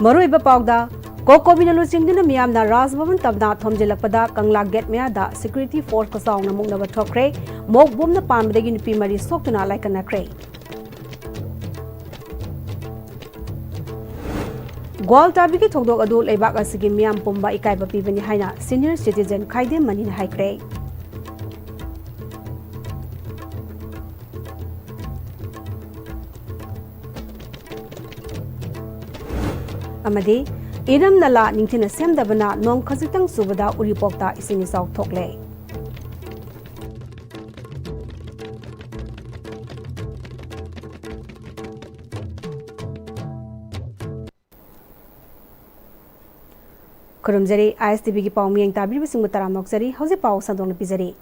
Maruiba Pogda, Kokobina Lucingdina Miamna Rasbavan Tabna Tomjelapeda, Kangla Get Meada, Security Force Kasong Namung Nava Tokre, Mok Boom the Palm the Pimari Sokuna like an acre. Gwal Tabiki Togdo Adu Lebak Asigi Miam Pumba Ikaiba Pivani Haina, Senior Citizen Kaide Manin Haikre. Amadi, Idam Nala Nintina Sem Dabana, non Kazitang Subada Uripokta Isinisau Tokle. Kurumzari, ISTB ki Pau Miang Tabi Singutaram Noxari, Hose Pau Sandon Pizari.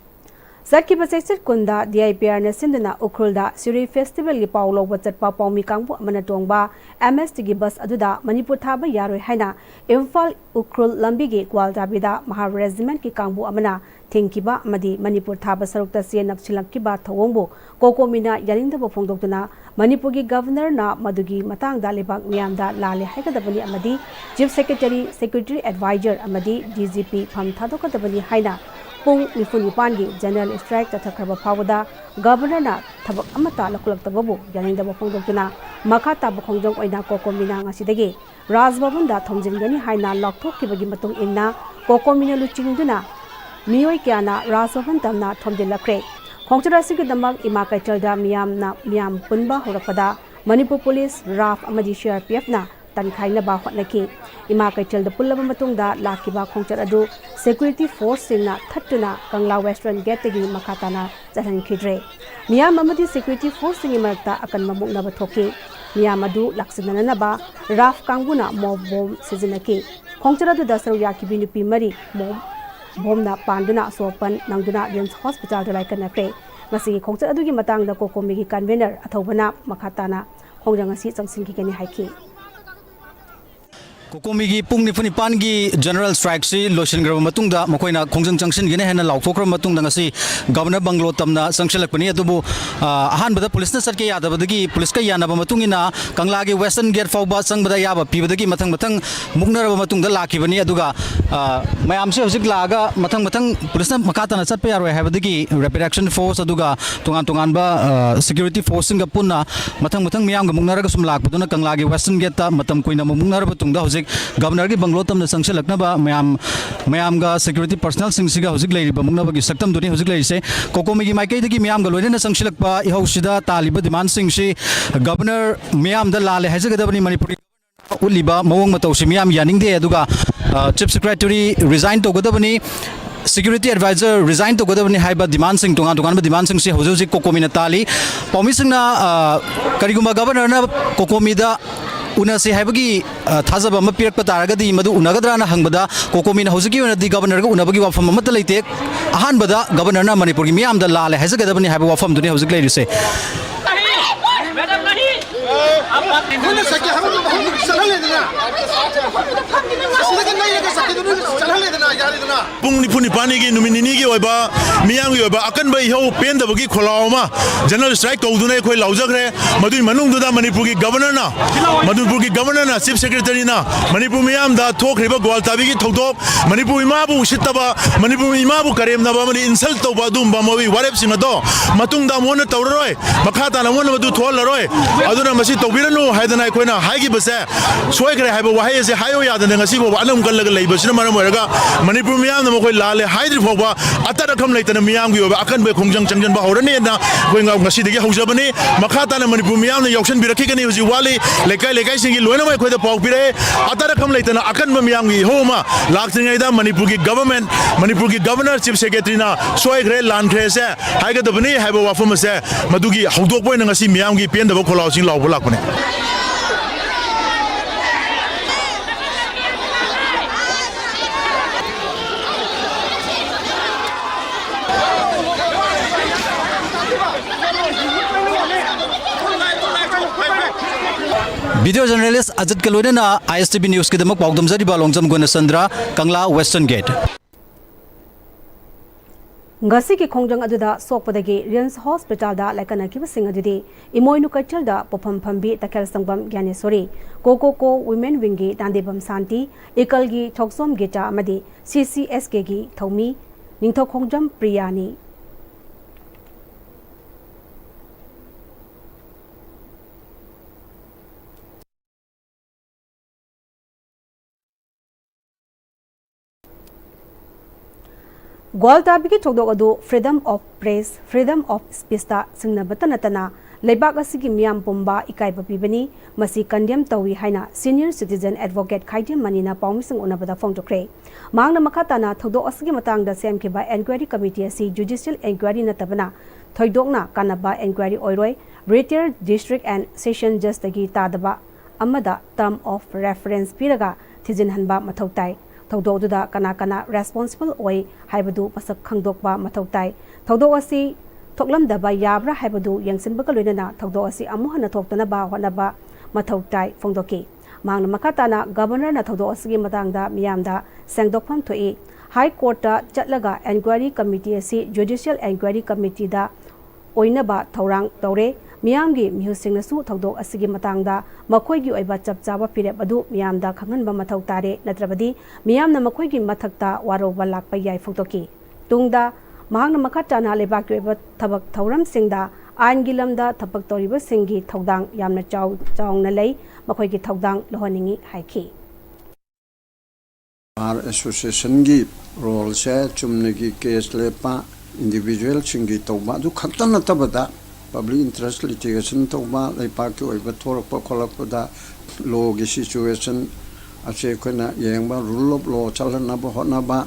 Sarki Pasexer Kunda, DIPR Nasindana, Ukrulda, Suri Festival ki Paulo Watsat Pau Mikambu Manatongba, MS Bus Aduda, Manipur Taba Yaro Haina, Imphal Ukrul Lambigi, Gwaldabida, Mahar Regiment ki Kambu Amana, Tinkiba, Madi, Manipur Taba Sarukta Sian of Chilakiba, Tawombo, Koko Mina, Yalinda Bofondokuna, Manipuri Governor na Madugi, Matang Dalibak Miamda, Lale Haikadabani Amadi, Chief Secretary, Secretary Advisor Amadi, DGP, Pam Tadokadabani Haina, Pung Nifunipangi, General Strike Takraba Pawada, Governor na Tabak Amata Lakulak Tababu, Yalinda Bofondokuna, Makata Bokongjong Oina Koko Mina Asidagi, Razbabunda Tomjingani Haina Loktok Kibagi Matung Inna, Koko Mina Luchingduna, Miyoi Kiana, Razbaban Tamna Tomjilakre. Khongchara Sigadamag Imakai Chalda Miam Punba Horapada, Manipur Police, RAF Amadi CRPF na Tankaina Ba Hotnaki, Imakai Chalda Pulavamatungda, Lakiba Khongcharadu, Security Force Singna, Tatuna, Kangla Western Getegi Makatana, Zatan Kidre. Miam Amadi Security Force Singimarta Akan Mamuk Nabatoki, Miamadu Laksananaba, RAF Kanguna, Mob Bomb Sizinaki, Khongcharadu Dasaru Yakibinupi Mari, Mob Bomna Panduna Sopan Nangduna Yens Hospital to like an acre. Masi Kongsa Adugi Matang the Koko Migi convener Atobana Makatana Hongjanga seats on Sinki Haiki. Kokomigi Pung Nifuni Pangi General Strike Si Lotion Gramatunga Mokoina Kongjang Junction Gene and Laukokra Matungangasi Governor Banglo Tamna Sangshalapani Dubu Han but the police Sarki Adabagi Poliska Yana Matungina Kanglagi Western Gate Foba Sang Badayaba Pibadagi Matang Matang Mugna Matunga Laki Vania Duga Mayamsi Ziglaga Matang Matang Police Makatana Sapia have the Rapid Action Force Aduga Tungantunganba Security Force Singapuna Matang Matang Miang Munaragum Lak Putuna Kanglagi Western Gate Matam Queen Munaratunga Governor ki Banglotam the sanction laknaba mayam ga security personnel singsiga hojik lei bamungna bagi saktam duni hojik lei se kokomi gi maikai dagi mayam ga loina sanction lakpa ihausida taliba demand singsi governor mayam da lale hajaga dabani Manipuri uliba mawong matawsi mayam yaning de aduga chief secretary resign to godabani Security Advisor resigned to Godavani Haiba demand sing Tungan demand sing si Hosi Kokomina Tali, Pomising na Kariguma Governor Kokomida Una si Habagi Tazaba Mapir Pataragadi Madu Unagadana Hangbada, Kokomina Hosiki, the Governor Unabagi from Matalite, Hanbada, Governor Manipuri Miam the Lale has a Gadabani Haba from the Hosi Lady say. Pung Nipuni Panigi, Numinigi, Miami, Akan by Ho, Pen the Bagi Kolama, General Strike, Odune, Lauzakre, Madu Manunga, Manipuri Governor, Manipuri Governor, Chief Secretary, Manipumiam, the talk river Gualtabigi, Togdop, Manipuimabu, Shitaba, Manipuimabu, Karem Nabamani, insult to Badum, Bamawi, whatever Sinado, Matunda Mona Tauroi, Makata, and one of the Tolaroi, Aduna Masito, Virano, Haidana Quena, Hagi Basa, Swagre, have a Wahas, Hayoya, and Nasibo, Anam Galaga, Sinamaraga, Manipumiam, the Mokolale, Hydrofoba, Atarakam like the Miangu, Akan be Kongjang Changan Bahorana, going out Nasi, Hosabani, Makata, and Manipumiam, the Yokshan Birakani, Uziwali, Lekai singing Luena with the Pogpire, Atarakam like the Akan Miangi, Homa, Laksingada, Manipuri government, Manipuri governor, Chief Secretary, Swagre, Landcresa, Haga the Bani, have a Wafamasa, Madugi, Hodoko, and Nasi Miangi, Pen the Vokolas in Lavalakone. Video journalist Ajit Kalodena ISTB News ke damak pawdam jari ba longjam gona Sandra Kangla Western Gate ngasi ki khongjang aduda sokpadagi Rians Hospital da laikanaki sing adudi imoinu kachal da popam phambi takhel sangbam gyanesori ko women wing gi dandebam santi ekal gi thoksom geta amadi CCSK gi thomi ningthok khongjam priyani Gwalta bigi chokdok adu freedom of press, freedom of speech ta singna batanatana leibak asigi miyam pumba ikai papibani masi kandem tawi haina senior citizen advocate Heightened manina paumising unabada phongtokre mangna makhatana thodok asigi matangda semkiba inquiry committee asi judicial inquiry natabana thoidokna kanaba inquiry oiroi retired district and session judge tagi tadaba amada term of reference piraga thijinhanba mathautai thaudoduda kana responsible oi haibadu masak khangdokba mathautai thaudo asi thoklamdaba yabra haibadu yangsinbaga loinana thaudo asi amuhana thoktana ba honaba mathautai phongdoki mangna makatana governor na thaudo asigi matangda miyamda sengdokpham thoi high court ta chatlaga inquiry committee asi judicial inquiry committee da oinaba thorang tore miyamgi mihusingnasu thaudo asigi matangda makhoigi oiba chapchaba pirep adu miyamda khanganba mathau tare natrabadi miyamna makhoigi mathakta waroba lakpa yai phoktoki tungda mahangna makhatana lebak oiba thabak thauram singda aingi lamda thapak toriba singi thaudang yamna chawna lei makhoigi thaudang lohaningi haiki Bar association gi role se chumnegi case lepa individual singi tawba du khatana tabada public interest litigation tawba leipa ki oiba thorpa kholakpada law gi situation ase khona yengba rule of law chalana ba hona ba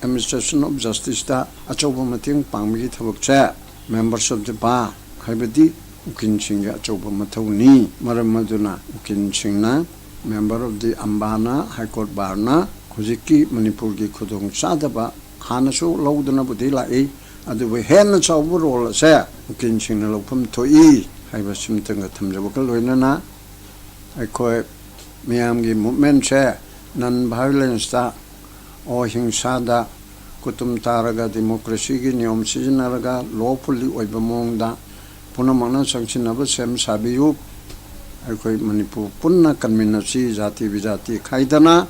administration of justice ta achoba mating pangmi thabak cha members of the bar khaibadi ukin singa achoba mathawni maram maduna ukin singna member of the Ambana High Court Barna Kuziki Manipur gi khudong sadaba hanasu lawdana budi lai adu we hen chawu role se ukin singna lopam thoi haiba simtanga thamjaba ka loinana aikoi miyam gi movement se non violence ta o hingsa da kutum taraga democracy gi niyom sijnaraga lawfully oiba mongda punamana sanchinaba sem sabiyu aikoi Manipur punna kanminasi jati bijati khaidana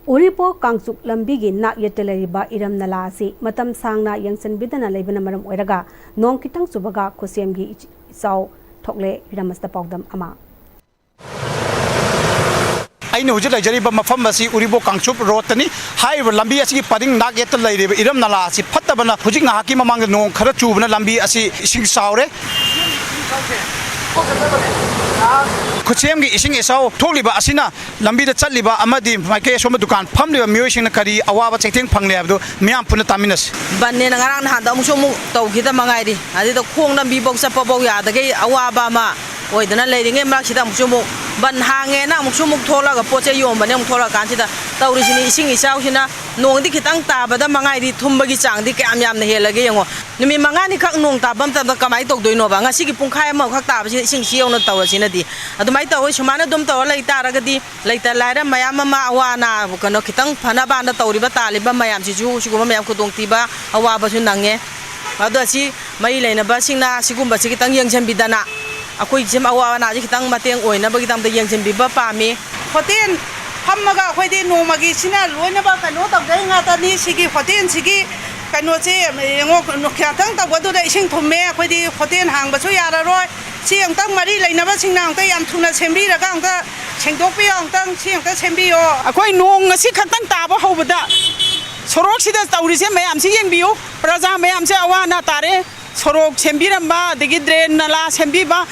Uripo kangchuk lambigi nak yeteleriba iram nala asi matam sangna yangsan bidana leibana maram oiraga nong kitang subaga khosemgi isau thokle iramasta pawdam ama aina hujil lajariba mafam basi uribo kangchup rotani haiba lambi asi pading nak yet lairiba iram nala asi phattabana hujik na haki mamang nong khara chubna lambi asi ising saure Kuchemgi ising isau tholiba asina lambi da chatliba amadi maike soma dukan phamliba mioising kari awaba chetheng phangle abdu miyam puna taminas banne na ngarang na handa musumu tawgida mangairi adi da khong lambi bok chapa bok ya da ge awaba ma oidana leiringe mak sida musumu ban hange na musumu thola ga poche yom bane mu thola kan sida tawri sini ising isau sina nong di kitang ta bada mangairi thumbagi chang di kam yam na helage yango nimi mangani khak nong ta bam ta kamai tok doino ba ngasi gi pungkhai ma khak ta ba ising siau na tawra sina di adumai tawoi sumana dum taw lai ta ra ga di laita laira mayam ma awana kano kitang phana ba na tawri ba taliba mayam si ju siguma mayam khudong ti ba awa ba su nange adu si mai leina ba singna sigumba si kitang yangchem bidana akoi jem awa na ji kitang mateng oina ba kitang da yangchem bi ba pa mi hotel hammaga khoi di no magi sina loina ba kano taw dai nga ta ni sigi hotel sigi kano che ngo no khyatang ta bodu da ising thumme khoi di hotel hang ba su yara roi si ang tang mari leina ba singna ang ta yam thuna sembi ra ga ang ta sengdok pi ang tang si ang ta sembi yo akoi nong ngasi khatang ta ba hobada sorok sida tawri se mayam si yeng biu praja mayam se awa na tare sorok sembi ramba degi drain nala sembi ba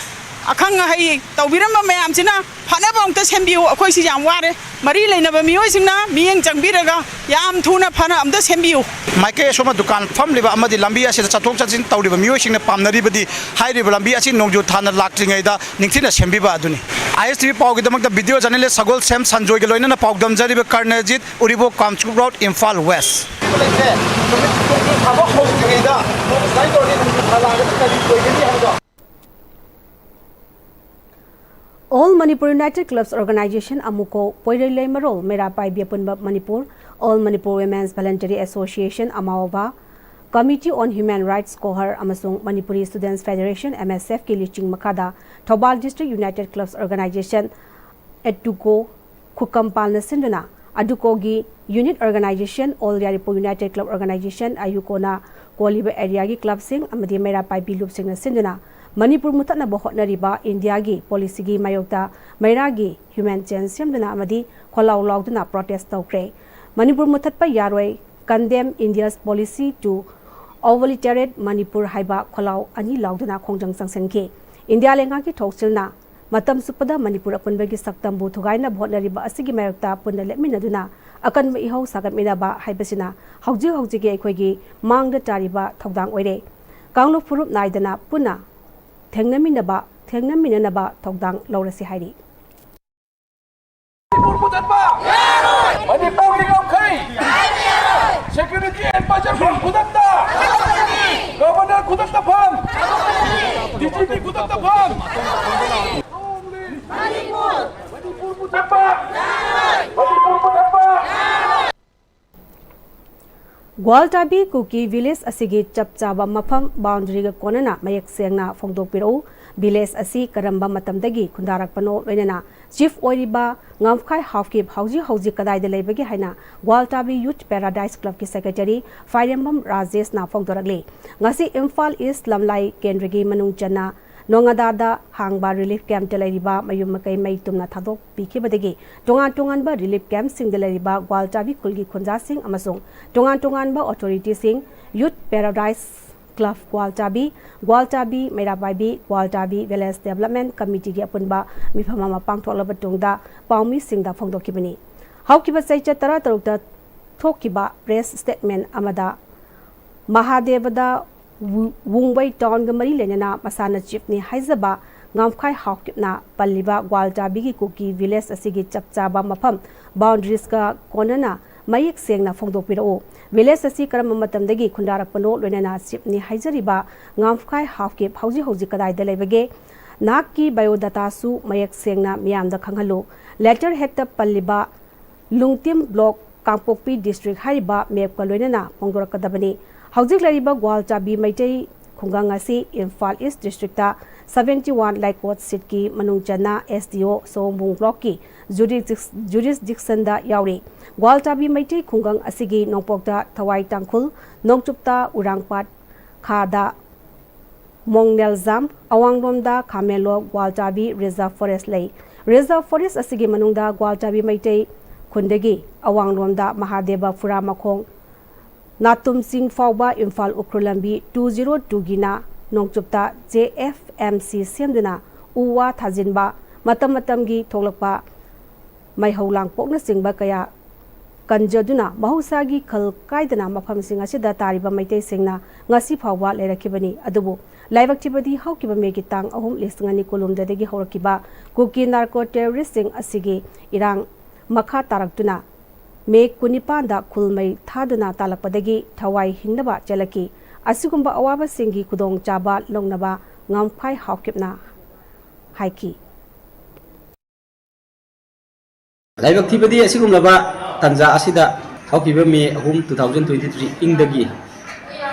akhang hai tawbiram mayam sina phana ba ang ta sembi yo akoi si jam ware mari leina ba mioi singna miyeng changbi ra ga yam thuna phana am ta sembi yo maike soma dukan famliba amadi lambi asi chathok chachin tawriba mioi singna pamnaribadi hairiba lambi asi nongju thana laktringai da ningthina sembi ba aduni ISTV pawgi damak da video channel sagol sem sanjoy ge loina na pawdam jariba karnajit uribo kamchup road Imphal West All Manipur United Clubs Organization Amuko Poirei Marol Mera Pai Biapunba Manipur All Manipur Women's Voluntary Association Amawa Committee on Human Rights Kohar amasung Manipuri Students Federation MSF ki liching makada Thobal District United Clubs Organization Eduko Kukampal na sinduna Adukogi Unit Organization All Yaripur United Club Organization Ayukona Koliba Area gi club sing amadi mera pai bilup sing na sinduna Manipur mutat na bohot na riba India gi policy gi mayokta maira gi human change semduna amadi kholaw lawduna protest tawkre Manipur mutat pa yaroi condemn India's policy to overliterate Manipur haiba kholaw ani lawduna khongjang sangsenki India lenga ki thoksilna matam supada Manipur apunbagi saktam bu thugaina bhotna riba asigi mayokta punna leminaduna akan ba ihau sagamina ba haibasina hauji ge ekhoigi mangda tariba thogdang oire kanglo furup naidana puna thengnamina ba thogdang lawrasi hairi Security and budget from Kudakta, Governor Kudakta Farm, DGP Kudakta Farm, Manipur Mutapa, Gwaltabi Kuki Village asigi chapchaba mafam boundary ga konana mayak sengna phongdokpiro village asi karamba matamdagi khundarakpano loinana chief oiriba ngamkhai halfkip hauji kadai de leibagi haina Gwaltabi Youth Paradise Club ki secretary Fairembam Rajesh na phongdorakle ngasi Imphal East Lamlai Kendragi manung chana Nongadada hangba relief camp teleriba mayum makai mai tumna thadok pikibadagi tongan ba relief camp sing deleriba Gwaltabi kulgi khunja sing amasung tongan ba authority sing Youth Paradise Club Gwaltabi Meirabai Gwaltabi Village Development Committee gi apunba mifama ma pangtholaba tungda paumi singda phongdokibani haukiba saicha tara tarukta thokiba press statement amada Mahadevada Wungbai town ga mari lenana masana chief ni haizaba ngamkhai hawkipna palliba Gwaltabi gi kuki village asigi chapchaba mafam boundaries ka konana mayek sengna phongdokpiro village asi karam matamdagi khundarakpano loinana chief ni haizariba ngamkhai hawkip hauji kadai da lebage nakki biodata su mayek sengna miyamda khanghalu letter hekta palliba lungtim block Kangpokpi district hariba map ka loinana phongdorakadabani Hauzik lariba Gwaltabi Meitei khungang asi Imphal East District ta 71 Laikot seat ki manungchana SDO Sombung block ki jurisdiction da yauri Gwaltabi Meitei khungang asigi nongpokta thawai tangkhul nongchupta urangpat khada Mongnelzam awanglomda Khamelo Gwaltabi Reserve Forest lei Reserve Forest asigi manungda Gwaltabi Meitei khundagi awanglomda Mahadeva Fura Makhong Natum Singh Fauba Imphal Ukrulambi 202 gina nongchupta JFMC semduna uwa thajinba matam gi tholakpa maihaulang pokna singba kaya kanjaduna mahusagi khal kaidana mafam sing asida tariba Meitei singna ngasi phawwa lerakibani adubu laibakchibadi haukiba megi tang ahum lisingani kolumdadagi horakiba kuki narco terrorist sing asigi irang makha taraktuna May kunipanda kulmay thaduna talakpadagi thawai hingnaba chalaki asigumba awaba singi kudong chaba longnaba ngamkhai hawkipna haiki Laibak thibadi asigumlaba tanja asida hawkiba May 2023 ingdagi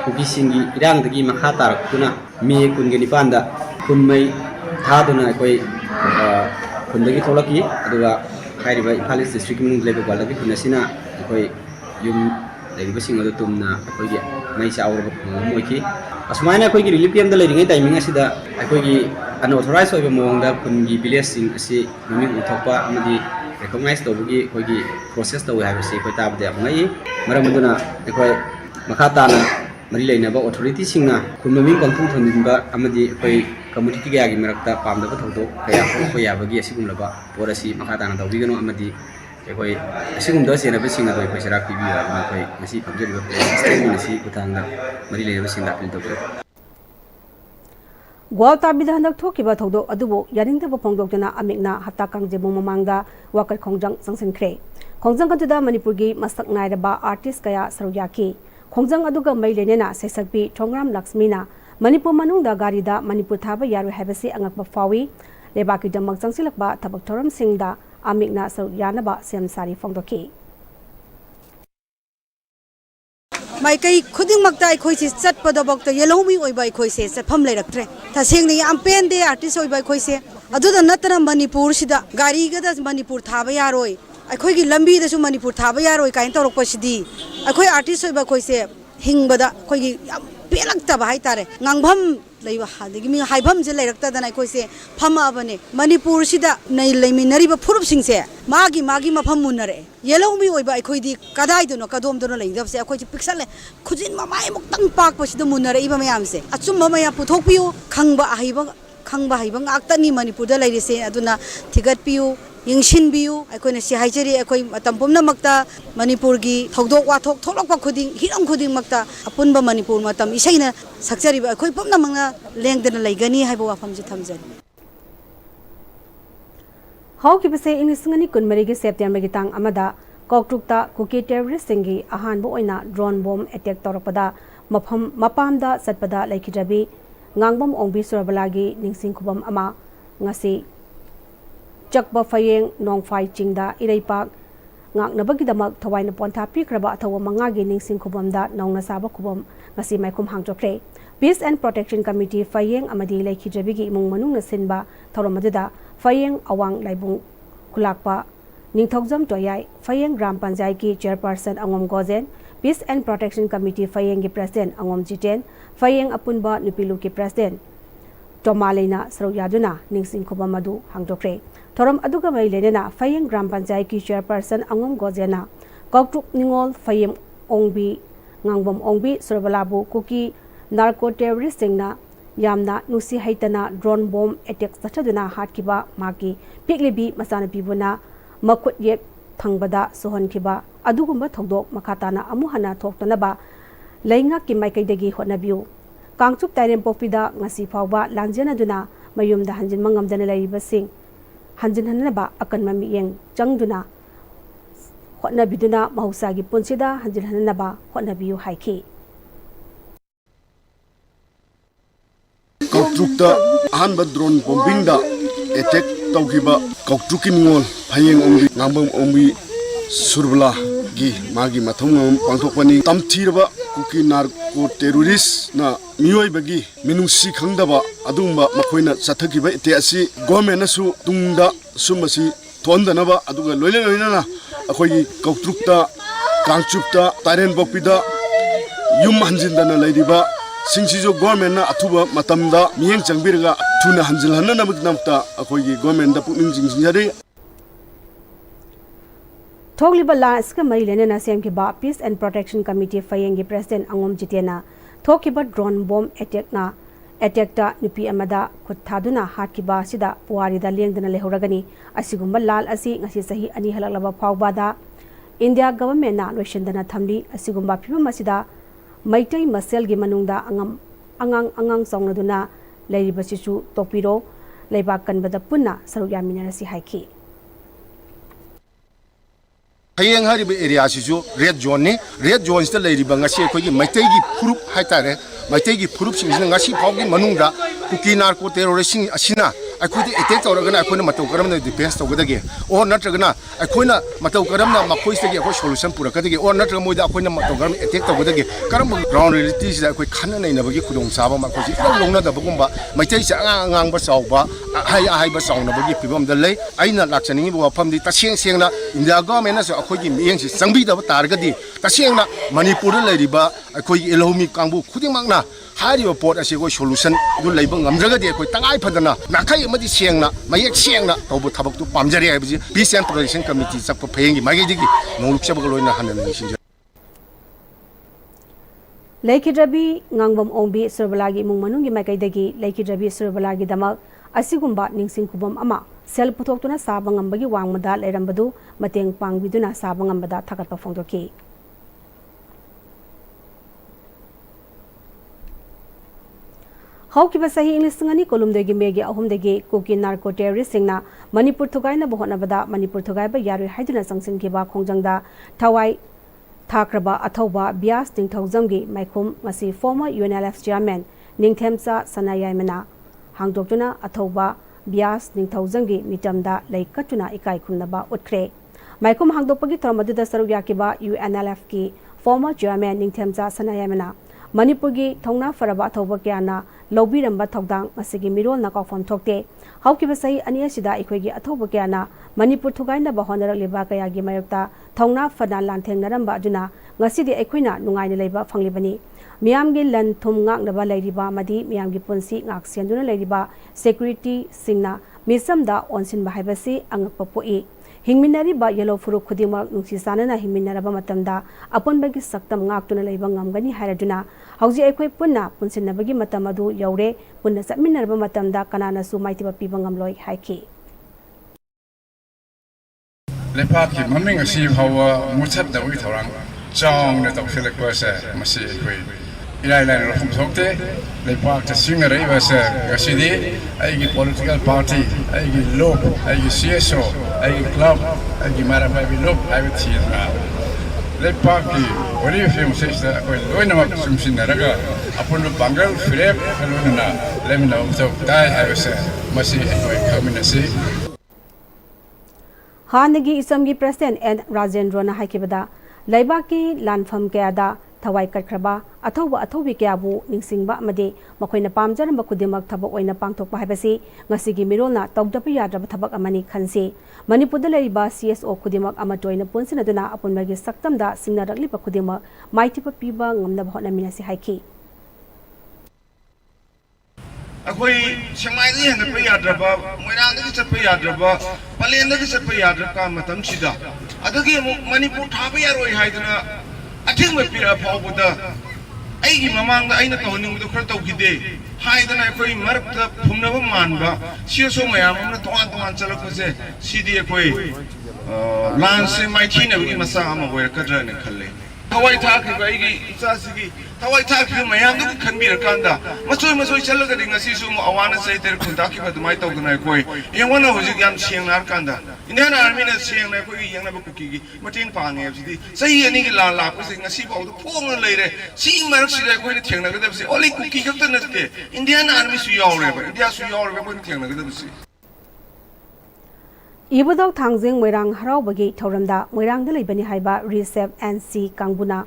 kuki singi irangdagi makha taraktuna May kunganipanda kulmay thaduna koi kundagi tholaki aduga Hairiba Imphal East District mung leba Gwaltabi kunasina akoi yum leriba sing adu tumna akoi gi mai chaur moiki asmaina akoi gi relief camp da leringai timing asida akoi gi unauthorized oiba mongda kungi village sing asi mami uthokpa amadi recognize tobugi akoi gi process tawi haibasi akoi tabde ngai maramuduna akoi makata na mari leinaba authority singna kunmami pangthung thonjinba amadi akoi community ga gi marakta pamdaba thawdo kaya ko yabagi asigumlaba porasi makatana tawbigano amadi ekoi asigumda senaba singa koi paisara pibi ma koi masi pamjeriba statement si utangda mari leinaba singa apil tawdo Gwaltabi da handak thokiba thawdo adubo yaningdaba phongdokjana amikna hatta kangjebo mamangda wakar khongjang sangsenkre khongjang kantuda Manipurgi masak nairaba artist kaya sarugyaki khongjang aduga mai lenena sesakpi Thongram Lakshmina Manipur manungda garida Manipur thaba yaru habasi angakba fawi lebaki damak changsilakba thabak thoram singda amikna saru yanaba sem sari phongdoki माइकई खुदिंगमक्ता अखोइसे चटपदबक्ता येलोमी ओइबा अखोइसे चटफम लेरक्ट्रे तसेंगनि याम पेंदे आर्टिस्ट ओइबा अखोइसे अदुदा नतरा मणिपुर सिदा गारीगदा मणिपुर थाबा यारोय अखोइगी लंबीदसु मणिपुर थाबा यारोय काइन तौरकपसिदी अखोइ आर्टिस्ट ओइबा अखोइसे हिंगबदा अखोइगी याम पेलक्तबा हाइतारे ngangbam leiba hadigi mi haibam je leirakta अखोइसे फमाबने मणिपुर सिदा नै लेमिनरिबा फुरुप सिंगसे मागी मफम मुनरे येलोमी ओइबा अखोइदी कदाइदनो कदोमदनो लेंदबसे अखोइसे पिक्सले खुजिन ममाय मुक्तंग पाकपसिदा मुनरे इबा मयामसे अचुम्बा मया पुथोकपियो खंगबा हाइबा ngakta ni मणिपुर दा लेरिसे अदुना थिगतपियो यिंगसिनबियो अखोइना सि हाइजरी अखोइ मतम पुमनमक्ता मणिपुर की थौदोक वाथोक थोलकपा खुदिंग हिरम खुदिंगमक्ता अपुनबा मणिपुर मतम इसैना सक्चरिबा अखोइ पुमनमंगना लेंगदना लेगनी हाइबा वाफमजे थमजरी हौकिबसे इंग्लिसंगनी कुनमरीगी सेप्टेम्बर की तांग अमदा कौक्टुकता कुकी टेररिस्ट सिंगी अहानबो ओइना ड्रोन बॉम्ब अटैक तौरपदा मपामदा सतपदा लेखिजबी ngangbam ongbi surabalagi ningsing khubam ama ngasi chakba fayeng nongfai chingda iraipak ngangnabagi damak thawaina pontha pikraba athawa mangagi ningsing khubam da nongna saba khubam ngasi maikhum hangchokre Peace and Protection Committee fayeng amadi lekhijabigi imung manung na sinba thoromaduda fayeng awang laibung kulakpa ningthogjam toyai fayeng gram panchayat ki chairperson angom gozen Peace and Protection Committee fayeng ki president angom jiten fayeng apunba nupilu ki president tomalena sroyaduna ningsing khobam madu hangdokre thoram aduga mai lenena fayeng gram panchayat ki chairperson angom gozena koktuk ningol fayeng ongbi ngangbam ongbi sorbalabu kuki narco terrorist singna yamna nusi haitana drone bomb attack sathaduna hatkiba maki piklibi masana pibuna makut yek thangbada sohonkiba adugumba thodok makhatana amuhana thoktanaba lainga ki maikaidagi hotnabiu kangchup tairem popida ngasi phawba langjana mayumda hanjin mangamdana laiba sing hanjin hanaba akan mami yeng changduna hotnabiduna mahusagi punsida hanjin hanaba hotnabiu haiki Kautrukta ahanba drone bombing da attack tawkiba kautruk ningol phayeng ongbi ngambam ongbi surbala gi magi mathong pangthokpani tamthirba kuki narco terrorist na mioi bagi minungsi khangdaba adungba makoina sathakiba ite asi government na su tungda sumasi thondanaba aduga loilena na akhoi kautrukta kangchupta taren bokpida yum hanjindana laidiba सिंसिजो government ना अथुबा मतमदा मियेंग चंगबिरगा थुना हंजिलहन नमकनमता अखोइगी government दा पुनिंग जिंगजिंगरे थोगलिबा लास्क मरिलेना सेमकिबा पीस एंड प्रोटेक्शन कमिटी फयेंगी प्रेसिडेंट अंगोम जितेना थोकिबा ड्रोन बॉम्ब अटैक ता नुपी अमदा खुत्थादुना हाटकिबा सिदा पुवारीदा लेंगदना लेहौरगनी असिगुम्बा लाल असि ngasi sahi ani halaklaba phawbada India government ना लोइशनदना थमली असिगुम्बा फिबम असida Meitei masel gi manungda angang songnaduna leiribasisu topiro leiba kanbada punna saru yaminarasi haiki Hayeng hariba area sisu red zone sta leiriba ngasi akhoi Meitei gi purup haitare Meitei gi purup sing ngasi phawgi manungda kuki narco terrorist asina akhoi attack tawragana akhoi matau karamna defense tawgadagi or natragana akhoi matau karamna makoi stagi akhoi solution purakadagi or natraga moida akhoi matau karam attack tawgadagi karam ground reality sida akhoi khana nei nabagi khudong saba makoi longna da bagumba Meitei sa angang ba sawba hai ba sawna bagi pibam da lei aina lakchani bu famdi taseng sengna India government na akhoi gi miyeng si sangbi da targadi tasengna Manipur leiriba akhoi elomi kangbu khudingmakna Hari report asi ko solution du leiba ngamjagadi ko tangai phadana nakai amadi sengna mayek sengna tobu thabak tu pamjari aibji Peace and Protection Committee sakpa phengi magedi gi nolukchaba loina hanan sinja Laikidrabi ngangbam ongbi surbalagi mung manungi makaidagi Laikidrabi surbalagi damak asigumba ningsing kubam ama sel putoktuna saba ngambagi wangmada leirambadu mateng pangbiduna saba ngambada thakatpa phongdoki Haukiba sahi Englishngani kolumdegi megi ahumdegi kuki narco terrorist singna Manipur thugaina bohonabada Manipur thugaiba yarui haiduna sangsinkiba khongjangda thawai thakraba athauba bias tingthaujamgi maikhum ngasi former UNLF chairman ningthemsa sanayaimana hangdoktuna athauba bias ningthaujamgi mitamda laikatuna ikai khumnaba utkre maikhum hangdokpagi thromaduda saruyakiba UNLF ki former chairman Ningthemja Sanayamana Manipurgi Thongna Faraba Thoba Kyana Lobiramba Thogdang Masigi Mirol na Kofam Thokte Haukiba Sai Aniasida Ikwegi Athoba Kyana Manipur Thugaina Bahonara Liba Kayagi Mayokta Thongna Fana Lanteng Naramba Aduna Ngasidi Equina Nungaina Leba Fanglibani Miamgi Lan Thum Ngak Naba Ladiba Madi Miamgi Punsi Ngak Sianduna Ladiba Security Singna Misamda Onsin Bahibasi Angapoi Hingminariba Yellow Furu Kudima Nusisana Hingminaraba Matamda upon Bagi Saktam Ngak to Labangam Haraduna Hausi Equi Puna Punsinabagi Matamadu Yaure Puna Saminaraba Matamda Kanana Su Maitiba Pibangam Loy Haiki Lepaki Mumming a sea how Mutab the Witorang Chong the Toxic Person Masi Ireland from Sokte, Lepak the singer was a city, a political party, a loop, a CSO, a club, a Marababi loop, I would see it now. Lepaki, what do you feel, sister? When I'm up some Sinaraga, upon the Bangal, Philip, and let me know. So, I was Masi coming to see. Hanagi Isamgi President and Rajendrona Haikibada, Laibaki Lanfam Gada. Thawai Katkraba, Athoba Athobi Kabu, Ningsingba Made, Makoina Pamjar and Bakudimak Tabak Oina Pangtok Pahibasi, Nasigi Mirona, Togdapia Tabak Amani Kansi, Manipudalaiba, CSO Kudimak Amatoina Punsinaduna upon Magi Saktamda, Sinadali Pakudima, Mighty Papiba, Namnabhona Minasi Haiki. Akoi Shamai and the Payadaba, Moran is a Payadaba, Palenda is a Payadaka Matam Chida. Adagi Manipur Tabia Haidana. I think we feel up with the Mamang, the Aina Tony with the Kurtokide, hide and I pray Marta Punava Manba, she also may am not one Salakose, CD Aquay, Lance Maitina in Masama where Kajan and Kale. How I talk about Sasiki, how I talk to my young can be a Kanda. Maso celebrating a season, I want to say they're Kundaki, but my dog and I go. You want to know who's young Siang Arkanda. In an army, Siang Nakui, young Nabuki, Martin Pang, say any la, pushing a sheep out the poor later. See Marks, they're going to Tiana, only cookie of the next day. Indian army, we all river, yes, we all river, Tiana. Ibudok Tangzing Mirang Harabagi Toramda, Mirang the Libani Haiba, Recep and C. Kanguna.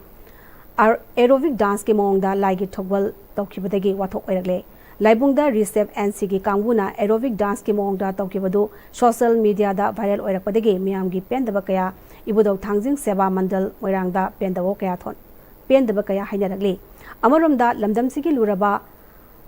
Our aerobic dance Kimonda, like it Togwell, Tokibadagi, Wato Erle. Laibungda Recep and Sigi Kanguna, aerobic dance Kimonda, Tokibadu, social media, the viral Orapadagi, Miamgi, Pendabakaya, Ibudok Tangzing Seba Mandal, Miranda, Pendavokayathon, Pendabakaya Hainaragli. Amarumda, Lamdam Sigi Luraba,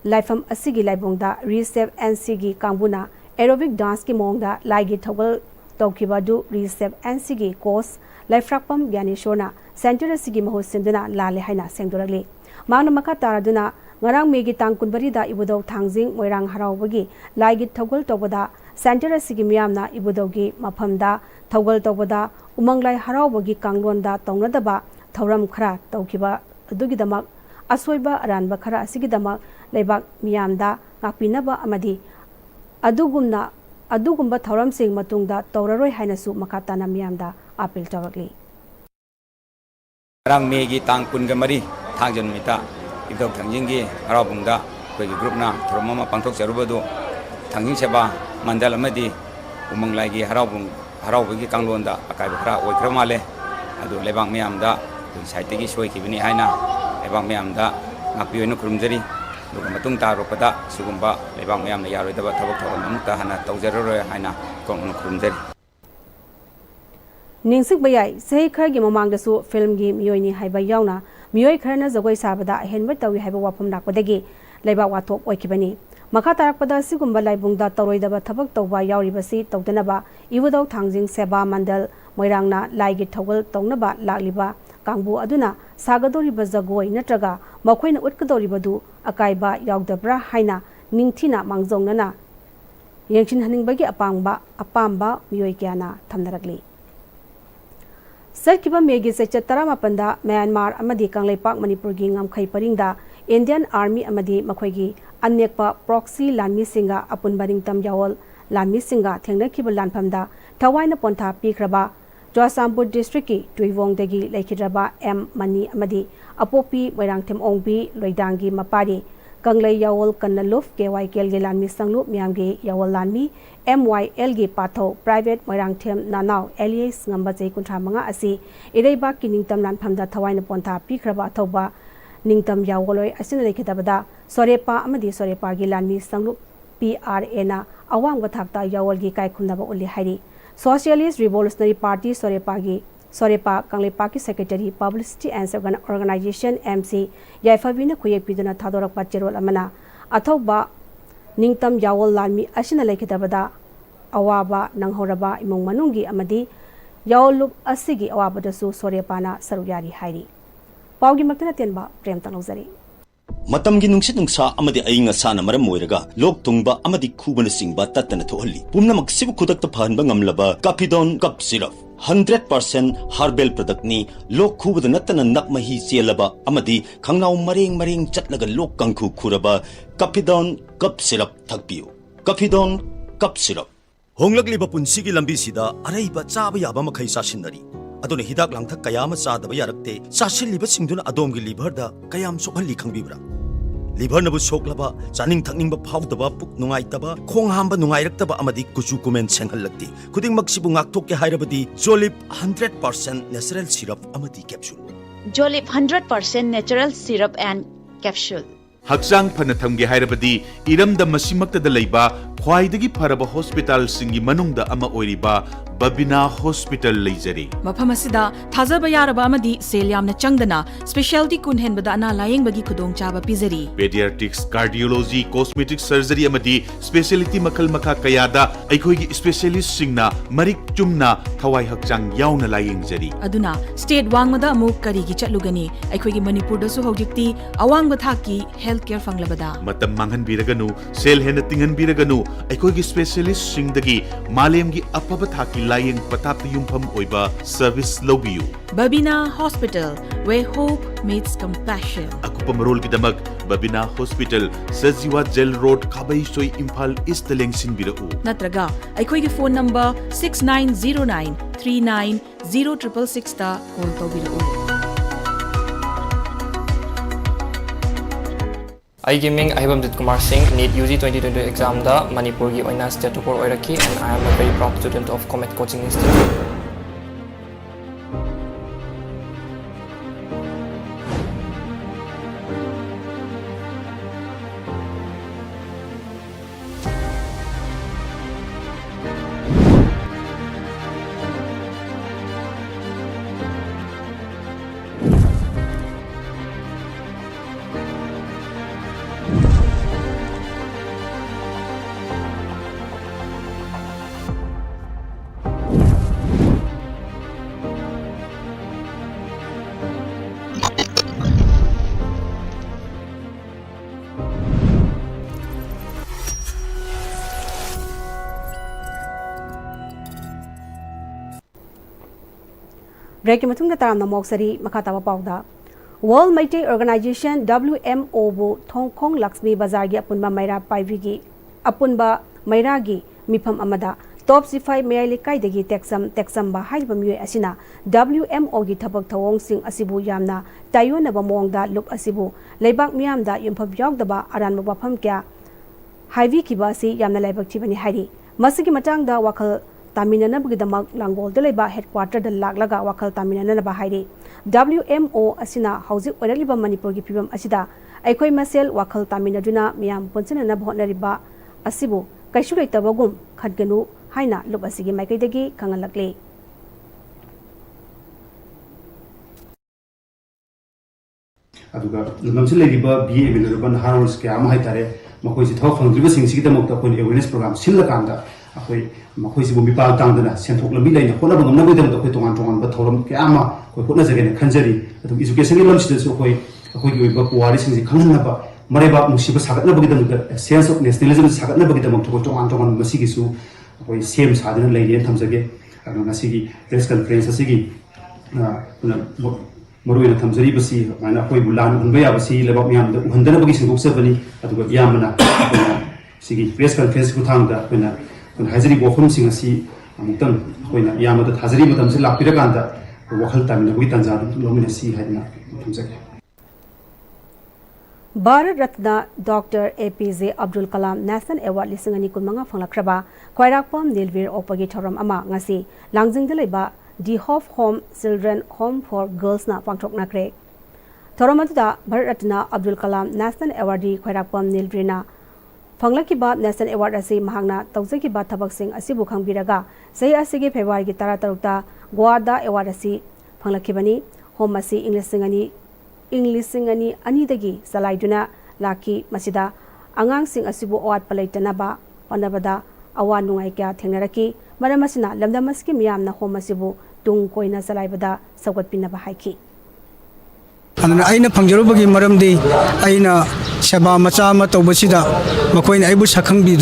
Lifam Asigi Laibungda, Recep and Sigi Kanguna. Aerobic dance ki mongda laigi thogol tokibadu Recep and Sigi course Lifrakpam Gyaneshona Center Sigi Mahosinduna Lale Haina Sengdorali Mana Maka Taraduna Ngarang Megi Tangkunbari da Ibudok Tangzing Moirang Harawagi laigi thogol tobada Center Sigi Miamna Ibudogi Mapamda thogol tobada Umanglai Harawagi Kanglonda Tongadaba Thoram Khra Tokiba Dugidamak Aswaiba Aranba Khara Sigidama Lebak Miamda Ngakpinaba Amadi Adugumba Thoram Sing Matungda, Toraroi Hainasu Makatana Miamda, Apil Tawagli. Rang Megi Tang Kungamari, Tangan Mita, Idok Tangingi, Arabunda, Pegi Grupna, Tromama Pantok Sarubado, Tangin Seba, Mandala Medi, Umanglagi Harawagi Kanglonda, Akabra, Wakramale, Adu Lebang Miamda, Saitigi Sway Kibini Haina, Lebang Miamda, Napiano Krumzeri. Matung Taropada, Sugumba, Lebang Yam, the Yarida, Tabaka, Hana, Tozero, Hana, Kong Krumzer. Ningsik Bayai, say Kergim among the Su film game Yoini Haiba Yauna, Mui Kernas away Sabada, Henweta we have a wapum Nakwadegi, Leba Wato Wakibani. Makatarakpada Sigumba Laibunda, Toroida, Tabak Toba, Yauribasi, Totanaba, Iwado Tangzing Seba Mandel, Moirangna, Laigi Towel, Tonaba, Laliba. Kangbu Aduna, Sagadori Bazagoi, Natraga, Makwin Utkadori Badu, Akaiba, Yaudabra, Haina, Ningtina, Mangzonana, Yanchin Haningbagi Apamba, Muikiana, Tamdaragli. Serkiba Megi Sechatara Panda, Myanmar, Amadi Kanglei Park, Manipur Gingam Kai Parinda, Indian Army Amadi Makwegi, Anyekpa, Proxy, Lanmi Singa, Apun Baringtam Yawal, Lanmi Singa, Tengakiba Lanpamda, Tawaina Ponta, Pikraba, Joasampur District Tuivong Degi Laikidraba M Mani Amadi Apopi Moirang Tem Ongbi Loidangi Mapari Kanglai Yawol Kanaluf KYKL ge lanmi sanglu miam ge Yawol lanmi MYL ge patho private moirang them nanau alias ngamba jai kuntra manga asi ireba ki ningtam lan phamda thawai na pontha pikraba thoba ningtam Yawoloi asin lekhitabada sorepa amadi sorepa ge lanmi sanglu PRA na awang bathakta Yawol ge kai khumnaba uli hairi Socialist Revolutionary Party Sorepa Kanglepa ki Secretary Publicity and Organization MC Yaifavina Kuyek Piduna Thadorak Pacherol Amana Athoba Ningtam Yawol Lanmi Ashina Lekitabada Awaba Nanghoraba Imong Manungi Amadi Yawolup Asigi Awaba Dasu Sorepana Saruyari Hairi Paugi Makana Tenba Prem Tanozari Matamgi nungsit nungsa amadi ayinga sana maram moiraga lok tungba amadi khubana singba tatana thohalli pumna maksibu khudak ta phanba ngamlaba Capidon cup syrup 100% herbal product ni lok khubada natana nakmahi chelaba amadi khangnaw mareng chatlaga lok kangkhu khuraba Capidon cup syrup thakpiu Capidon cup syrup honglakliba punsigi lambi sida araiba chaba yaba makhai sasinari adone hidak langthak kayama chadaba yarakte sasilliba singduna adomgi liver da kayam sokhalli khangbibra liver nabu soklaba chaning thakningba phawdaba puk nungaitaba khong hamba nungairaktaba amadi kuchu kumen senghallakti khuding maksibu ngakthokke hairabadi Jolip 100% natural syrup amadi capsule Jolip 100% natural syrup and capsule Hakchang phana thamge hairabadi iramda masimakta da leiba khwaidagi pharaba hospital singi manungda ama oiriba Babina Hospital leijari mafam asida thajaba yaraba amadi sel yamna changdana specialty kun bada ana layeng bagi khudong chaba pizari pediatrics cardiology cosmetic surgery amadi specialty makal makha kayada aikhoi gi specialist singna marik chumna thawai hakchang yauna layeng jari aduna state wangmada amu kari gi chatlugani aikhoi gi Manipur da su hojikti awang bathaki health care fanglabada matam manghan biraganu sel hena tinghan biraganu aikhoi gi specialist singdagi malem gi apaba thaki laying patap yumpham oiba service lobiyu Babina Hospital where hope meets compassion akupa marol gidamak Babina Hospital Sajiwa Jail Road Khabai Soi Imphal East Lengsin birau natraga aikhoi gi phone number 6909390666 ta call tawbirau I am Ahibamjit Kumar Singh, NEET UG 2022 exam da Manipur gi oina state topper oiraki and I am a very proud student of Comet Coaching Institute. Break matung da taram na moksari makataba pauda World Meitei Organization WMO bu Thongkhong Lakshmi Bazar gi apunba maira paivi gi apunba maira gi mifam amada top C5 mayai kai dagi texam ba haiba miyoi asina WMO gi thabak thawong sing asibu yamna tayona ba mongda lup asibu leibak miyam da yumphab yawdaba aran ba pham kya haivi ki ba si yamna leibak chibani hairi masigi matang da wakal Taminana Bugdamak Langol Deleba headquarter the Laglaga Wakal Taminana Bahari WMO Asina Hausi Oraliba Manipur Pibam Asida Aikoi Masel Wakal Taminaduna Miam Ponsana Bonariba Asibu Kaishulai Tabagum Kadganu Haina Lubasigi Maikadegi Kangalakle aduga lamsi legiba BA Minerban Harals Kama Haitare Makoisi Thok Fangriba Singsikamok awareness program Silakanda akoi makoisi bumi pa tangdana senthok lambi laina khona bangam na bedam akoi tongan ba thoram ke ama koi khona jagene khanjari adu education ni lamsi desu koi akoi gi ba puari singji khanna ba mare ba musi ba sagat na bagi dam sense of nationalism sagat na bagi dam tongan masi gi su akoi sem sadana laine thamjage adu ngasi gi press conference asigi maruina thamjari basi mana akoi bulan hunba ya basi lebak miam da handana bagi singok sabani adu yamana sigi press conference ku thangda pena Hazari Wofum Singasi, Amutan, when Yamada Hazari Madam Zilla Piraganda, Wakal Tam, the Witanza, Luminasi had not. Bharat Ratna Dr. APJ Abdul Kalam National Award lising ani kunmanga phanglakraba Khwairakpam Nilvir Opagi Thoram ama ngasi langjingda leiba The Hope Home Children Home for Girls na pangthok nakre Thoram atuda Bharat Ratna Abdul Kalam National Award Khwairakpam Nilvir na Phanglakiba National Award asi mahangna tawjakiba thabak sing asibu khangbiraga sei asigi February gi 13 ta Goa award asi phanglakibani home asi English singani anidagi salaiduna laki masida angang sing asibu award palaitanaba panabada awa nungai kya thengnaraki maramasina lamdamaski miyamna home asibu tung koina salaibada sawgatpinaba haiki aduna aina phangjarubagi maramdi aina seba macha ma tawbasida makoina aibu sakhangbi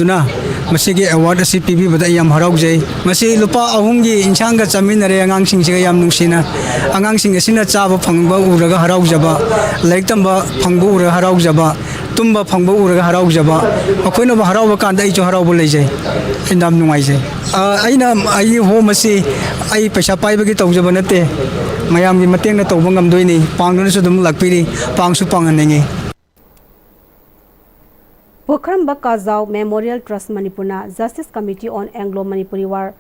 masigi award asi pibi bada yam haraujai masi lupa ahumgi insanga chaminare angang singsiga yam nungsina angang sing asina chaba phangba uraga haraujaba laiktamba phangbu uraga haraujaba tumba phangbu uraga haraujaba makoina ba harauba kanda ai jo haraubu leijai indam nungaijai aina ai ho masi ai paisa paibagi tawjaba nate mayamgi matengna tawba ngamdoini pangduna su dum lakpiri pangsu panganengi Pokramba Kazau Memorial Trust Manipurna Justice Committee on Anglo-Manipuri War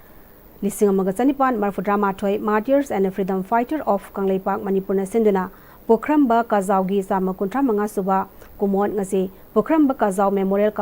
Lisingamagasanipan Marfudrama Toy Martyrs and Freedom Fighter of Kangleipak Manipurna Sinduna Pokramba Kazaugi Samakuntra Mangasuba Kumon ngasi Pokramba Kazau Memorial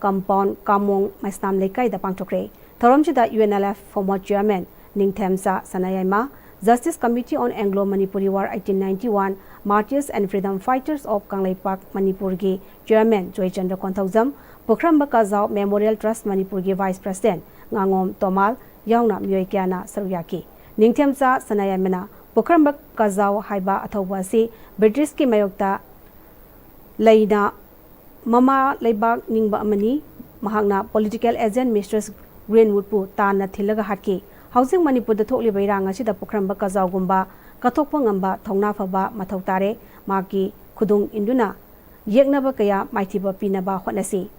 Compound Kamong Maistam Lekai da Pangtokre Thoramchida UNLF former chairman Ningthemsa Sanayama Justice Committee on Anglo-Manipuri War 1891 Martyrs and Freedom Fighters of Kangleipak Manipurgi Chairman Joy Chandra Konthaujam Pokramba Kazau Memorial Trust Manipurgi Vice President Ngangom Tomal Yauna Myoikyana Saruyaki Ningthemsa Sanayamena Pokramba Kazau Haiba Athawasi British ki Mayokta Laina Mama Leibak Ningba Amani Mahangna Political Agent Mistress Greenwood Pu Tana Thilaga Hatki Housing Manipur the Tokli Bairang asida Pokramba Kazau Gumba Katokpa ngamba thongna phaba mathau tare maki khudung induna yeknaba kaya maithiba pinaba hotnasi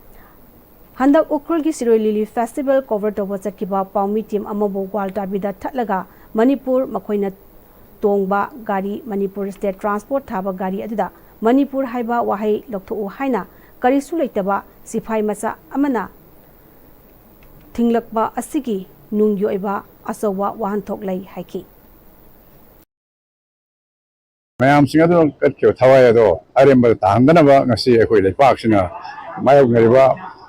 handak ukrul gi Siroi Lily Festival cover to watkiba paumi team amabu walta bida thatlaga Manipur makoina tongba gari Manipur State Transport thaba gari aduda Manipur haiba wahai lokthu haina karisu leitaba sifai macha amana thinglakba asigi nungyoiba asawa wahanthok lai haiki mayam singado katyo thawayado aremba tangdanaba ngasi ekhoi lepaksina mayoknariba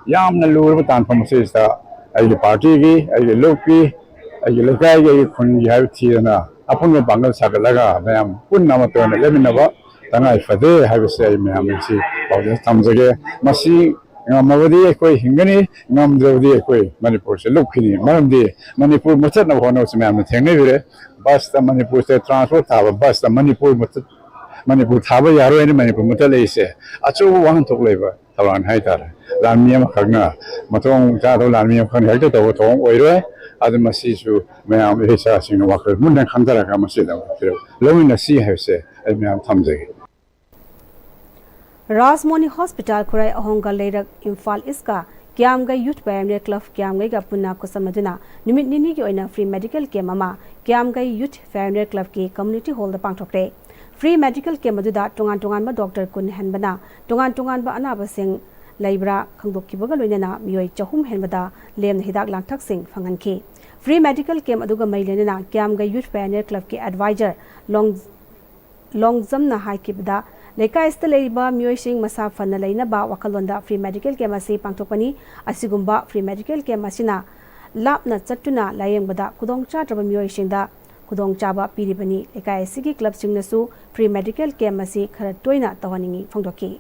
yamna lurba tanphamsista ai party gi ai lokpi ai lekai gi khun gi haithina apunga bangal sagalaga mayam punna matona leminaba tangai fade habise mayam si pawja tamjage masi ngamawadi ekhoi hingani ngamdrawdi ekhoi manipur se lokphini maramdi manipur machatna hono mayam thengne bire bus ta Manipur State Transport thaba bus ta Manipur thaba yaro ani Manipur mutaleise achu wahan thokleba thawan haitara lamiyam khagna matong ja do lamiyam khang hakta to thong oiroi admasi su mayam hesa sing wakre mundan khandara ka masida lomina si hase ai mayam thamjage Rasmoni Hospital Kurai Ahonga Leirak Imphal Iska Kiamga Youth Pioneer Club Kiamga Gapuna Kosamaduna Numit Nini ki oina free medical camp ama Kiamga Youth Pioneer Club ki community hall da pangthokre free medical camp aduda tongan ba doctor kun henbana tongan ba anaba sing laibra khangdokkibaga loinana miyoi chahum henbada lem hidak langthak sing phanganki free medical camp aduga mailenana Kiamga Youth Pioneer Club ki advisor longjam na haikibda Lekai Steleba Muising Masa Fana Lainaba Wakalonda Free Medical Camp Asi Pangtokani Asigumba Free Medical Camp Asina Lapna Chatuna Layang Bada Kudong Chatra Muisingda Kudong Chaba Piribani Lekai Sigi Club Singnasu Free Medical Camp Asi Karatoina Tawaningi Fongdoki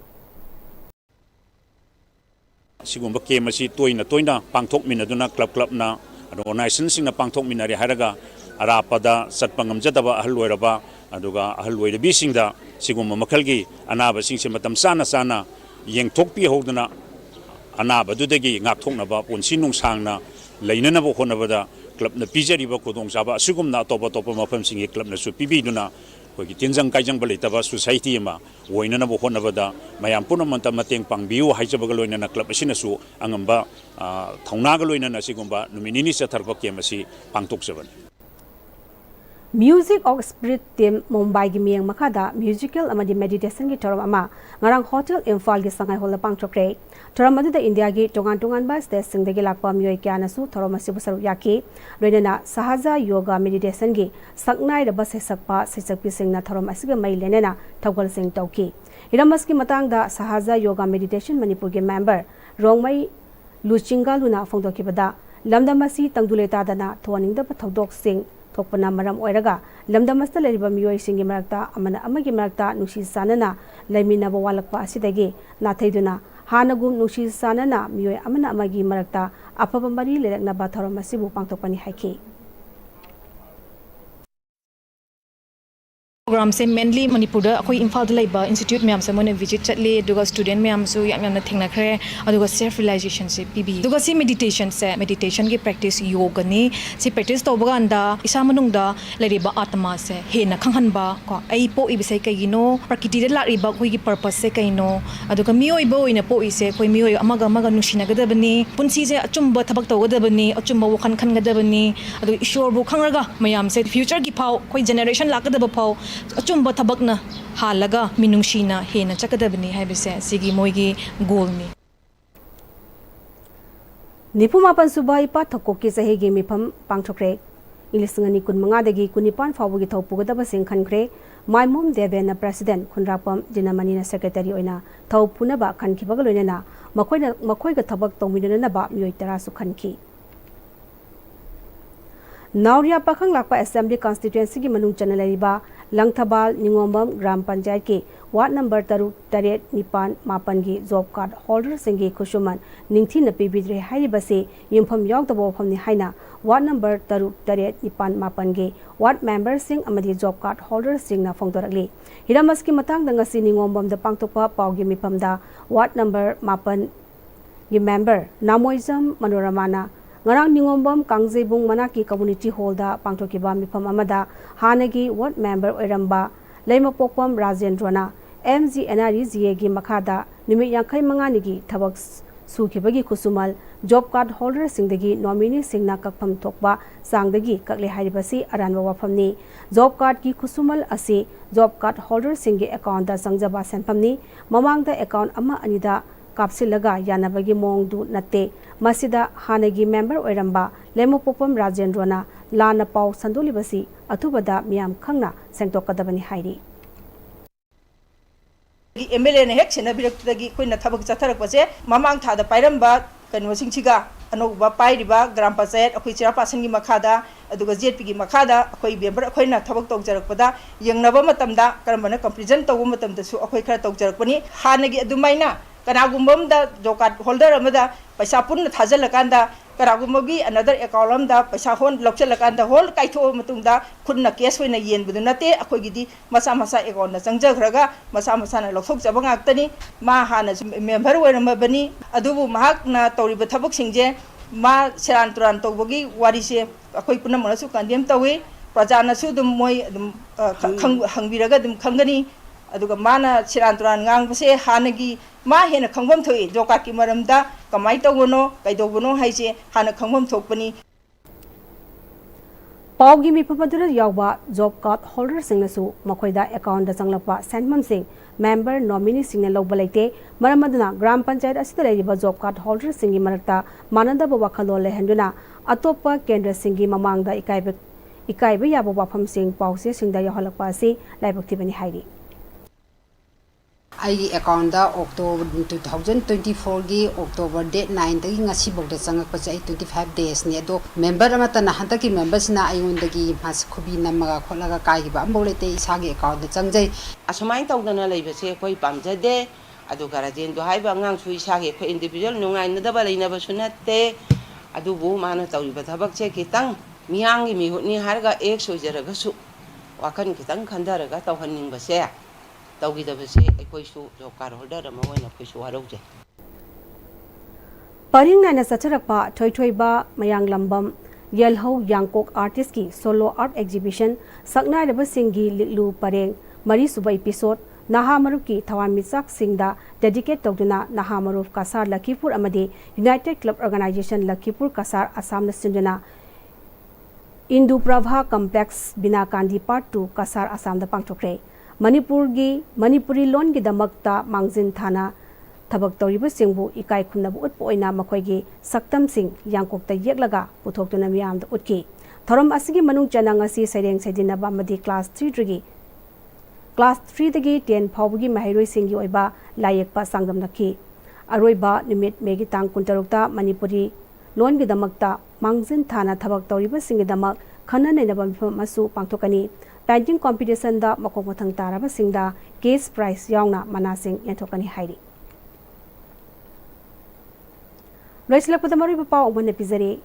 Sigumba Camp Asi Toina Pangtok Minaduna Club na organization sing na Pangtok Minari Haraga Arapada Satpangam Jataba Halweraba aduga ahalwai bisingda sigum makalgi anaba singse matam sana yengthokpi hodna anaba dudagi ngakthoknaba ponsinung sangna leinanaba honabada club na pijari ba kodong saba sigum na topa mafam singi club na su pibiduna kogi tinjang kaijang balitaba society ma woinanaba honabada mayam punamanta mateng pangbiu haijabaga loinana club asina su angamba thaunaga loinana sigumba numinini sa tharpa kemasi pangtok saban Music of Spirit Team Mumbai gi miyang makada musical amadi meditation gi thoram ama ngarang hotel Imphal gi sangai hol pang chokre thoram adu da India gi tongan ba state sing de gi lakpa miyoi kya nasu thoram asi bu saru yaki loinana sahaja yoga meditation gi saknai da bas sakpa sisakpi sing na thoram asi gi mai lenena thogol sing tauki iramas ki matang da sahaja yoga meditation Manipur gi member rongmai luchinga luna phongdoki bada lamdamasi tangduleta dana thoning da pathodok sing thokpana maram oiraga lamdamasta leriba miyoi singi marakta amana amagi marakta nushi sanana laimina ba walakpa asidagi nathaiduna hanagum nushi sanana miyoi amana amagi marakta afaba mari lerakna ba thoram asibu pangtokpani haiki program से mainly Manipur da akoi Imphal da laiba institute myam se mone visit chatle duga student myam su yam na thengna khre aduga self realization se pibi duga si meditation gi practice yoga ni si practice to baga anda isa manung da lariba atma se he na khanghan ba ko ai po ibisai kai gino prakriti da lariba koi gi purpose se kai no aduga mioi bo ina po ise koi mioi amaga nushina ga dabani punsi se achumba thabak to ga dabani achumba wakhan khan ga dabani adu ishwar bu khangraga mayam se future gi phau koi generation lakada ba phau achumba thabakna halaga minungshina hena chakadabni haibise sigi moigi goal ni Nipumapan subai pa thokoki sahi gi mifam pangthokre ilisngani kunmanga dagi kunipan fawgi thaupugadaba singkhankhre maimom devena president khunrapam dinamani na secretary oina thaupunaba khankibaga loinena makoiga thabak tongminana ba miyoi tara su khanki Nauria Pakhang Lakpa Assembly Constituency ki manung chanalariba Langthabal Ningombam Gram Panchayat ki Ward number 3 Nipan Mapan gi job card holder singi Kushuman Ningthi na pibidre hairibase yumpham yaugdabo phamni haina Ward number 3 Nipan Mapan gi Ward member sing amadi job card holder sing na phongdorakli Hiramas ki matang da ngasi Ningombam da pangtokpa pawgi mifam da Ward number Mapan gi member Namoizam Manoramana Ngarang Ningombam Kangjebung Manaki Community Hall da pangthokiba mifam amada hanagi ward member oiramba Leimapokpam Rajendrana MGNREGA gi makhada nimit yankai mangani gi thabak sukibagi kusumal job card holder singdagi nominee singna kakpham thokba sangdagi kakle hairibasi aranwa wafamni job card ki kusumal asi job card holder singi account da sangjaba senpamni mamangda account ama anida kapsilaga yanabagi mongdu natte masida hanagi member oiramba Lemopopam Rajendrana lana pau sandolibasi athubada miyam khangna sengtokadabani hairi MLA ne hek sena birakdagi koina thabak chatharakpase mamang thada pairamba kano singchiga anoba pairiba gram panchayat akoi chira pasan gi makhada aduga JP gi makhada akoi member akoina thabak tawjarakpada yengnaba matamda karambana comparison tawba matamda su akoi khara tawjarakpani hanagi adumaina kanagumam da jokat holder amada paisa punna thajalakanda karagumagi another account amda paisa hon lokchalakanda hol kaitho matungda khunna case hoina yenbudu nate akoi gidi masa account na changjakhraga masa na loksok jaba ngaktani ma hana member oiramabani adubu mahak na tawriba thabak singje ma seran turan tawbagi warise akoi punna manasu kandem tawi prajana su dum moi dum hangbiraga dum khangani aduga mana seran turan ngangbase hanagi ma hena khangbam thoi jokat ki maramda kamai tawgono kaidogono haise hana khangbam thokpani Paugi mipamadura yawba job card holder singnasu makoida account da changlapa senmam sing member nominee singna lobalaite maramaduna gram panchayat asida leriba job card holder singi marakta mananda ba wakhalo lehenduna atopa kendra singi mamangda ikaiba yaba wafam sing pause singda yaholakpa asi laibakthibani hairi I account da October 2024 gi October date 9 dagi ngasi bogda changak pachai 25 days ne do member amata na hanta ki members na ayun dagi mas khubi namaga kholaga kai ba ambolete isagi account da changjai asumai tawdana leibase koi pamjade adu garajen do haiba ngang su isagi ko individual nungai na da balai na basunate adu bu mana tawri ba thabak che kitang miyangi mi hutni harga ek sojaraga su wakan kitang khandaraga tawhaning base tawgidabase aikoisu job holder ama oina koisu harauje Paring na sacharakpa thoithoiba mayang lambam yelho yangkok artist ki solo art exhibition sakna reba singi litlu pareng mari suba episode naha maruf ki thawan misak singda dedicate tawduna naha maruf kasar Lakipur amadi United Club Organization Lakipur kasar Assam na sinduna Indu Prabha Complex Binakandi Part 2 Kasar Assam da pangthokre Manipuri lon gi damakta Mangjin Thana Thabak Toribu Singbu Ikai Khunnabu Utpoina Makoigi Saktam Singh Yangkokta Yeklaga Puthokduna Miyam da Utki Thorom Asigi Manung Chanangasi Saireng Saidinaba Madi Class 3 dagi 10 Phawbugi Mahiroi Singhi Oiba Layekpa Sangdam Nakhi Aroiba Nimit Megi Tang Kuntarukta Manipuri lon gi damakta Mangjin Thana Thabak Toribu Singhi damak Khana Nainaba Mifam Masu Pangthokani Painting competition da Makok Mathang Taraba Singda Case Prize Yaungna Manasing Yanthokani Hairi Loislapda Mariba Pau One Episode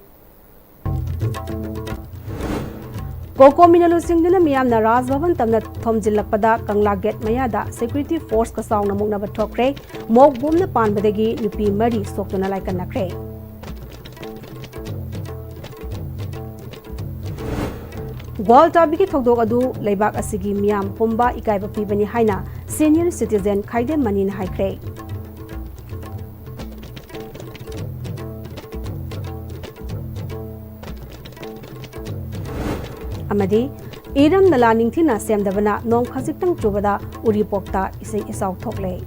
Koko Minalu Singduna Miamna Raz Bhavan Tamna Thomjilakpada Kangla Get Mayada Security Force Kasang Namukna Batokre Mok Bumna Panbadagi UP Mari Soktuna Laikanakre Gwal Tabiki Togdog Adu Laibak Asigi Miam Pumba Ikaiba Pibani Haina Senior Citizen Kaide Manin Haikre Amadi Iram Nalaning Tina Semdavana Nong Khazikang Chubada Uripokta Isai Isau Thokle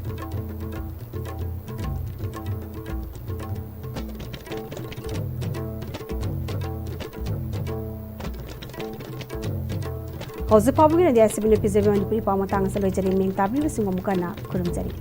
Hausa Pabugina the Asibin episode on the Pamatangas and Ming Tabi Singomukana Kurumzari.